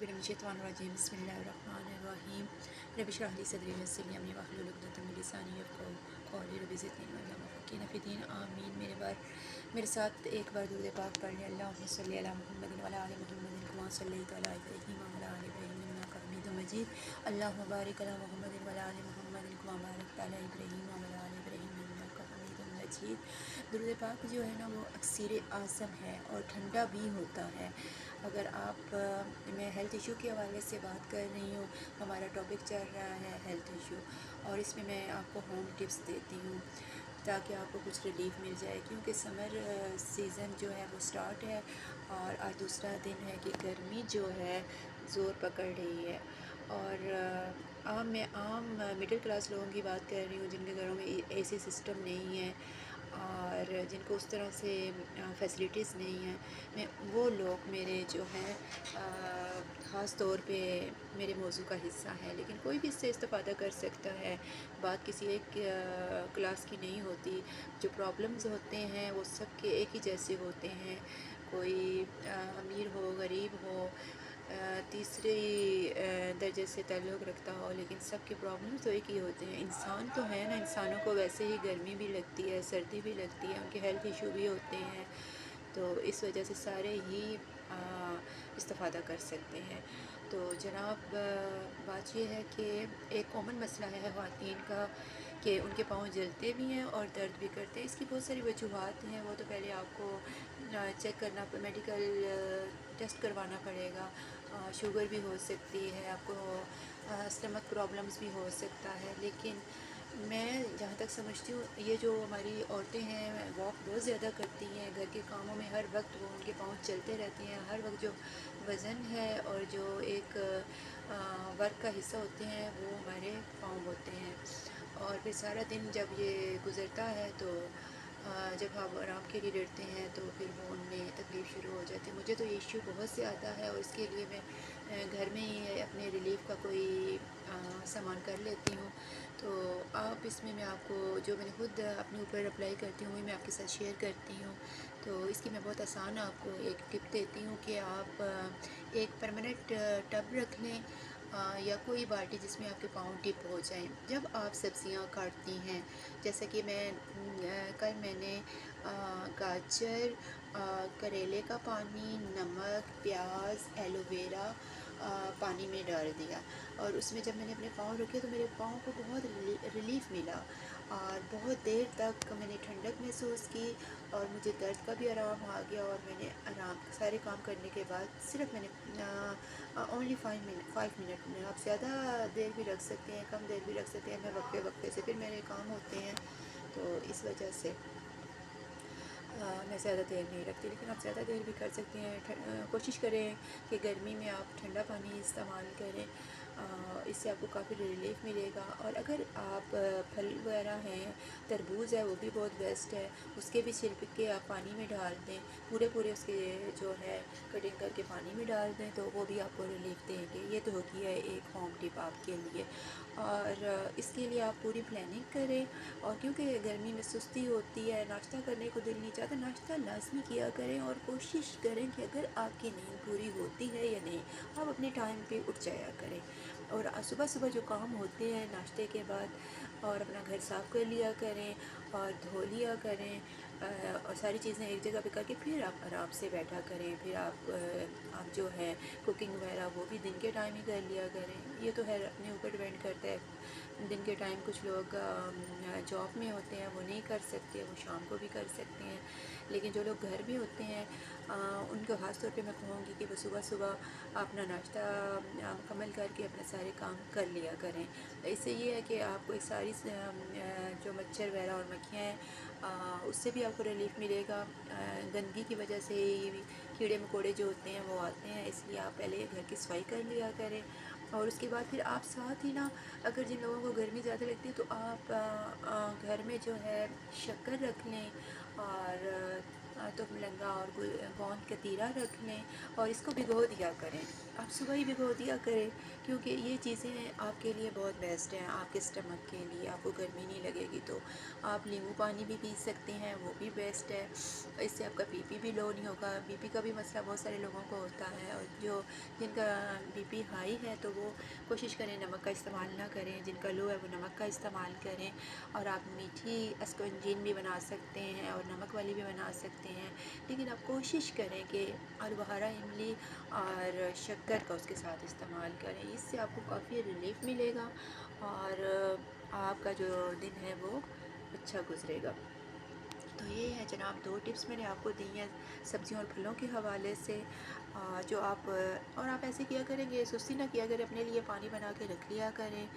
बिल्लाहि मिनश्शैतानिर्रजीम बिस्मिल्लाहिर्रहमानिर्रहीम रब्बि इश्रह ली सदरी वयस्सिर ली अमरी वहलुल उक़दतम मिन लिसानी यफ़क़हू क़ौली रब्बि ज़िदनी इल्मा वफ़क़्हिनी फ़िद्दीन आमीन। मेरे साथ एक बार दुरूद पाक पढ़ लें। अल्लाहुम्मा सल्लि अला मुहम्मदिन व अला आलि मुहम्मदिन कमा सल्लैता अला इब्राहीम व अला आलि इब्राहीम इन्नका हमीदुम मजीद। अल्लाहुम्मा बारिक अला मुहम्मदिन व अला आलि मुहम्मदिन कमा बारकता अला इब्राहीम व अला आलि इब्राहीम इन्नका हमीदुम मजीद। दुरूद पाक जो है ना वो अक्सीर आज़म है और ठंडा भी होता है। अगर आप मैं हेल्थ इशू के हवाले से बात कर रही हूँ, हमारा टॉपिक चल रहा है हेल्थ इशू, और इसमें मैं आपको होम टिप्स देती हूँ ताकि आपको कुछ रिलीफ मिल जाए, क्योंकि समर सीज़न जो है वो स्टार्ट है और आज दूसरा दिन है कि गर्मी जो है ज़ोर पकड़ रही है। और मैं आम मिडिल क्लास लोगों की बात कर रही हूँ जिनके घरों में एसी सिस्टम नहीं है और जिनको उस तरह से फैसिलिटीज़ नहीं हैं। मैं वो लोग मेरे जो हैं ख़ास तौर पे मेरे मौजू का हिस्सा है, लेकिन कोई भी इससे इस्तेफ़ादा कर सकता है। बात किसी एक क्लास की नहीं होती। जो प्रॉब्लम्स होते हैं वो सब के एक ही जैसे होते हैं, कोई अमीर हो गरीब हो, तीसरे दर्जे से ताल्लुक़ रखता हो, लेकिन सब के प्रॉब्लम्स तो एक ही होते हैं। इंसान तो है ना, इंसानों को वैसे ही गर्मी भी लगती है, सर्दी भी लगती है, उनके हेल्थ इशू भी होते हैं, तो इस वजह से सारे ही इस्तेफ़ादा कर सकते हैं। तो जनाब, बात यह है कि एक कॉमन मसला है ख़वातीन का कि उनके पाँव जलते भी हैं और दर्द भी करते हैं। इसकी बहुत सारी वजूहात हैं। वो तो पहले आपको चेक करना, मेडिकल टेस्ट करवाना पड़ेगा। शुगर भी हो सकती है, आपको स्टमक प्रॉब्लम्स भी हो सकता है। लेकिन मैं जहाँ तक समझती हूँ, ये जो हमारी औरतें हैं वॉक बहुत ज़्यादा करती हैं, घर के कामों में हर वक्त वो उनके पाँव चलते रहती हैं। हर वक्त जो वज़न है और जो एक वर्क का हिस्सा होते हैं वो हमारे पाँव होते हैं। और फिर सारा दिन जब ये गुज़रता है तो जब हम आराम के लिए लेटते हैं तो फिर वो उनमें तकलीफ़ शुरू हो जाती है। मुझे तो ये इशू बहुत से आता है और इसके लिए मैं घर में ही अपने रिलीफ़ का कोई सामान कर लेती हूँ। तो आप इसमें मैं आपको जो मैंने खुद अपने ऊपर अप्लाई करती हूँ मैं आपके साथ शेयर करती हूँ। तो इसकी मैं बहुत आसान आपको एक टिप देती हूँ कि आप एक परमानेंट टब रख लें या कोई बाल्टी जिसमें आपके पाँव डिप हो जाएं जब आप सब्ज़ियाँ काटती हैं। जैसे कि कल मैंने गाजर, करेले का पानी, नमक, प्याज, एलोवेरा पानी में डाल दिया और उसमें जब मैंने अपने पाँव रखे तो मेरे पाँव को बहुत रिलीफ़ मिला और बहुत देर तक मैंने ठंडक महसूस की और मुझे दर्द का भी आराम आ गया। और मैंने आराम सारे काम करने के बाद सिर्फ मैंने ओनली 5 मिनट में, आप ज़्यादा देर भी रख सकते हैं, कम देर भी रख सकते हैं, मैं वक्फे वक्फे से फिर मेरे काम होते हैं, तो इस वजह से मैं ज़्यादा देर नहीं रखती। लेकिन आप ज़्यादा देर भी कर सकते हैं। कोशिश करें कि गर्मी में आप ठंडा पानी इस्तेमाल करें, इससे आपको काफ़ी रिलीफ़ मिलेगा। और अगर आप फल वगैरह हैं, तरबूज़ है वो भी बहुत बेस्ट है, उसके भी छिलके आप पानी में डाल दें, पूरे पूरे उसके जो है कटिंग करके पानी में डाल दें तो वो भी आपको रिलीफ़ देंगे। ये तो होती है एक होम टिप आपके लिए। और इसके लिए आप पूरी प्लानिंग करें, और क्योंकि गर्मी में सुस्ती होती है, नाश्ता करने को दिल नहीं चाहता, नाश्ता लाजमी किया करें और कोशिश करें कि अगर आपकी नींद पूरी होती है या नहीं, आप अपने टाइम पे उठ जाया करें। और सुबह सुबह जो काम होते हैं नाश्ते के बाद, और अपना घर साफ़ कर लिया करें और धो लिया करें, और सारी चीज़ें एक जगह पे करके फिर आप आराम से बैठा करें। फिर आप जो है कुकिंग वगैरह वो भी दिन के टाइम ही कर लिया करें। ये तो है, अपने ऊपर डिपेंड करता है। दिन के टाइम कुछ लोग जॉब में होते हैं, वो नहीं कर सकते, वो शाम को भी कर सकते हैं। लेकिन जो लोग घर में होते हैं उनको ख़ास तौर पे मैं कहूँगी कि वो सुबह सुबह अपना नाश्ता मुकम्मल करके अपने सारे काम कर लिया करें। इससे ये है कि आपको एक सारी जो मच्छर वगैरह और मक्खियाँ हैं उससे भी आपको रिलीफ़ मिलेगा। गंदगी की वजह से ही कीड़े मकोड़े जो होते हैं वो आते हैं, इसलिए आप पहले घर की सफाई कर लिया करें। और उसके बाद फिर आप साथ ही ना, अगर जिन लोगों को गर्मी ज़्यादा लगती है तो आप घर में जो है शक्कर रख लें और तो मलंगा और गोंद का तीरा रख लें और इसको भिगो दिया करें। आप सुबह ही भिगो दिया करें, क्योंकि ये चीज़ें आपके लिए बहुत बेस्ट हैं, आपके स्टमक के लिए। आपको गर्मी नहीं लगेगी तो आप नींबू पानी भी पी सकते हैं, वो भी बेस्ट है। इससे आपका बीपी भी लो नहीं होगा। बीपी का भी मसला बहुत सारे लोगों को होता है, और जिनका बीपी हाई है तो वो कोशिश करें नमक का इस्तेमाल ना करें, जिनका लो है वो नमक का इस्तेमाल करें। और आप मीठी अस्कंजीन भी बना सकते हैं और नमक वाली भी बना सकते हैं, लेकिन आप कोशिश करें कि अलबहारा इमली और शक्कर का उसके साथ इस्तेमाल करें। इससे आपको काफ़ी रिलीफ मिलेगा और आपका जो दिन है वो अच्छा गुजरेगा। तो ये है जनाब 2 टिप्स मैंने आपको दी हैं सब्जियों और फलों के हवाले से। जो आप और आप ऐसे किया करेंगे, सुस्ती ना किया करें, अपने लिए पानी बना के रख लिया करें।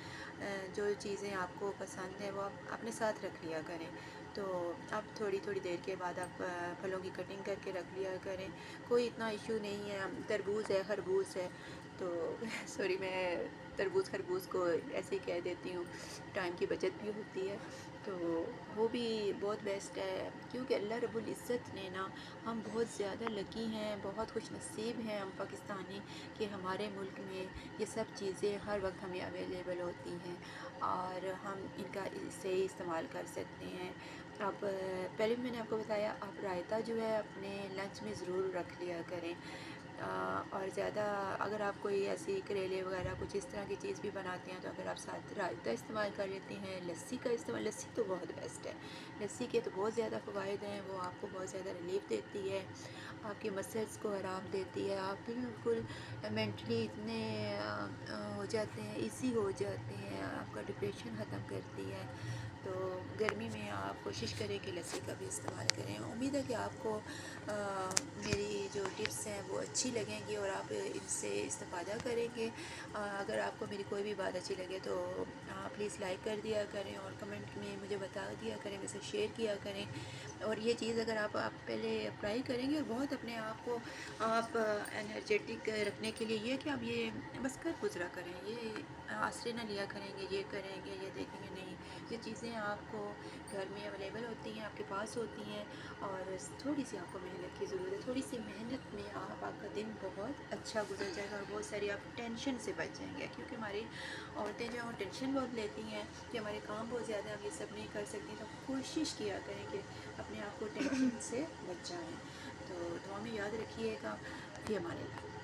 जो चीज़ें आपको पसंद है वो आप अपने साथ रख लिया करें। तो आप थोड़ी थोड़ी देर के बाद आप फलों की कटिंग करके रख लिया करें, कोई इतना इशू नहीं है। तरबूज है, खरबूज है, तो सॉरी मैं तरबूज खरबूज को ऐसे ही कह देती हूँ, टाइम की बचत भी होती है। तो वो भी बहुत बेस्ट है, क्योंकि अल्लाह रब्बुल इज़्ज़त ने ना, हम बहुत ज़्यादा लकी हैं, बहुत खुश नसीब हैं हम पाकिस्तानी कि हमारे मुल्क में ये सब चीज़ें हर वक्त हमें अवेलेबल होती हैं और हम इनका सही इस्तेमाल कर सकते हैं। आप पहले भी मैंने आपको बताया, आप रायता जो है अपने लंच में ज़रूर रख लिया करें। और ज़्यादा अगर आप कोई ऐसी करेले वगैरह कुछ इस तरह की चीज़ भी बनाते हैं तो अगर आप साथ रायता इस्तेमाल कर लेते हैं, लस्सी का इस्तेमाल, लस्सी तो बहुत बेस्ट है। लस्सी के तो बहुत ज़्यादा फ़वाइद हैं, वो आपको बहुत ज़्यादा रिलीफ देती है, आपके मसल्स को आराम देती है, आप बिल्कुल मेंटली इतने हो जाते हैं, इजी हो जाते हैं, आपका डिप्रेशन ख़त्म करती है। तो गर्मी में आप कोशिश करें कि लस्सी का भी इस्तेमाल करें। उम्मीद है कि आपको मेरी जो टिप्स हैं वो अच्छी लगेंगी और आप इनसे इस्तेफ़ादा करेंगे। अगर आपको मेरी कोई भी बात अच्छी लगे तो प्लीज़ लाइक कर दिया करें और कमेंट में मुझे बता दिया करें, मेरे से शेयर किया करें। और ये चीज़ अगर आप पहले अप्लाई करेंगे और बहुत अपने आप को आप एनर्जेटिक रखने के लिए, ये कि आप ये बस कर गुजरा करें, ये आसरे ना लिया करेंगे, ये करेंगे, ये देखेंगे, नहीं। ये चीज़ें आपको घर में अवेलेबल होती हैं, आपके पास होती हैं, और थोड़ी सी आपको मेहनत की ज़रूरत है। थोड़ी सी मेहनत में आपका दिन बहुत अच्छा गुजर जाएगा और बहुत सारी आप टेंशन से बच जाएंगे, क्योंकि हमारी औरतें जो हैं वो टेंशन बहुत लेती हैं कि हमारे काम बहुत ज़्यादा, हम ये सब नहीं कर सकती। तो कोशिश किया करें कि अपने आप को टेंशन से बच जाएँ। तो दुआ में याद रखिएगा। फ़ी अमान अल्लाह।